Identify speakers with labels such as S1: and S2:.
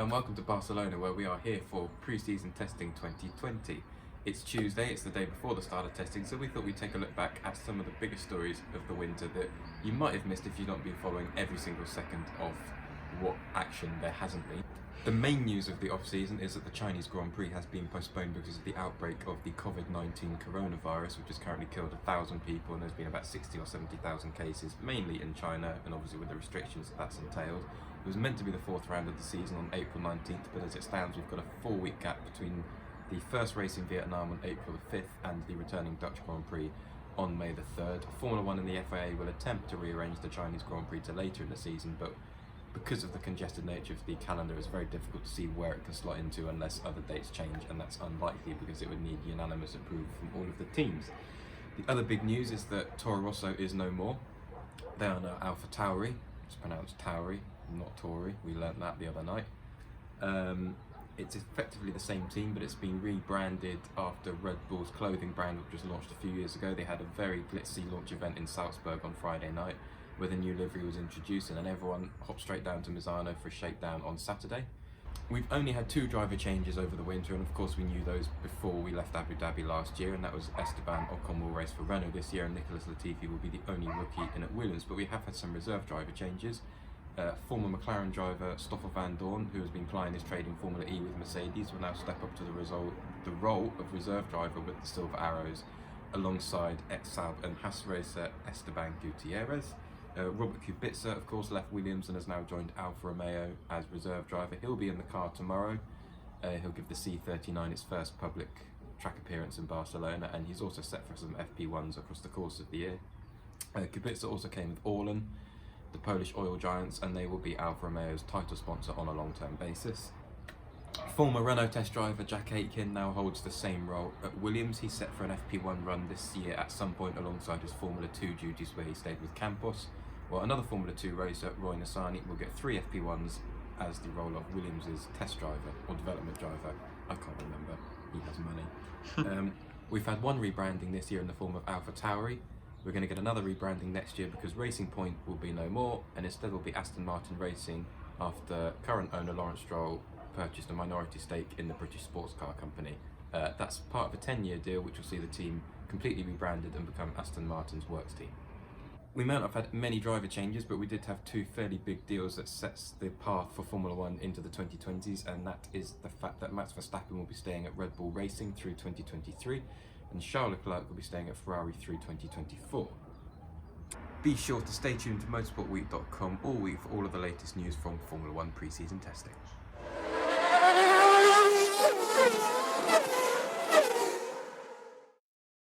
S1: and welcome to Barcelona, where we are here for pre-season testing 2020. It's Tuesday, it's the day before the start of testing, so we thought we'd take a look back at some of the biggest stories of the winter that you might have missed if you've not been following every single second of what action there hasn't been. The main news of the off-season is that the Chinese Grand Prix has been postponed because of the outbreak of the COVID-19 coronavirus, which has currently killed 1,000 people, and there's been about 60 or 70,000 cases, mainly in China, and obviously with the restrictions that's entailed. It was meant to be the fourth round of the season on April 19th, but as it stands, we've got a 4-week gap between the first race in Vietnam on April the 5th and the returning Dutch Grand Prix on May the 3rd. Formula 1 and the FIA will attempt to rearrange the Chinese Grand Prix to later in the season, but because of the congested nature of the calendar, it's very difficult to see where it can slot into unless other dates change, and that's unlikely because it would need unanimous approval from all of the teams. The other big news is that Toro Rosso is no more. They are now Alpha Tauri. It's pronounced Tauri, not Tory. We learnt that the other night. It's effectively the same team, but it's been rebranded after Red Bull's clothing brand, which was launched a few years ago. They had a very glitzy launch event in Salzburg on Friday night, where the new livery was introduced, and then everyone hopped straight down to Misano for a shakedown on Saturday. We've only had 2 driver changes over the winter, and of course we knew those before we left Abu Dhabi last year, and that was Esteban Ocon will race for Renault this year, and Nicholas Latifi will be the only rookie in at Williams. But we have had some reserve driver changes. Former McLaren driver Stoffel van Dorn, who has been plying his trade in Formula E with Mercedes, will now step up to the role of reserve driver with the Silver Arrows, alongside ex-Saab and Haas racer Esteban Gutierrez. Robert Kubica, of course, left Williams and has now joined Alfa Romeo as reserve driver. He'll be in the car tomorrow. He'll give the C39 its first public track appearance in Barcelona, and he's also set for some FP1s across the course of the year. Kubica also came with Orlen, the Polish oil giants, and they will be Alfa Romeo's title sponsor on a long-term basis. Former Renault test driver Jack Aitken now holds the same role at Williams. He's set for an FP1 run this year at some point alongside his Formula 2 duties, where he stayed with Campos. Well, another Formula 2 racer, Roy Nissany, will get 3 FP1s as the role of Williams' test driver or development driver. I can't remember, he has money. We've had 1 rebranding this year in the form of Alpha Tauri. We're going to get another rebranding next year because Racing Point will be no more, and instead will be Aston Martin Racing after current owner Lawrence Stroll purchased a minority stake in the British sports car company. That's part of a 10-year deal which will see the team completely rebranded and become Aston Martin's works team. We may not have had many driver changes, but we did have 2 fairly big deals that sets the path for Formula 1 into the 2020s, and that is the fact that Max Verstappen will be staying at Red Bull Racing through 2023, and Charles Leclerc will be staying at Ferrari through 2024. Be sure to stay tuned to motorsportweek.com all week for all of the latest news from Formula 1 pre-season testing.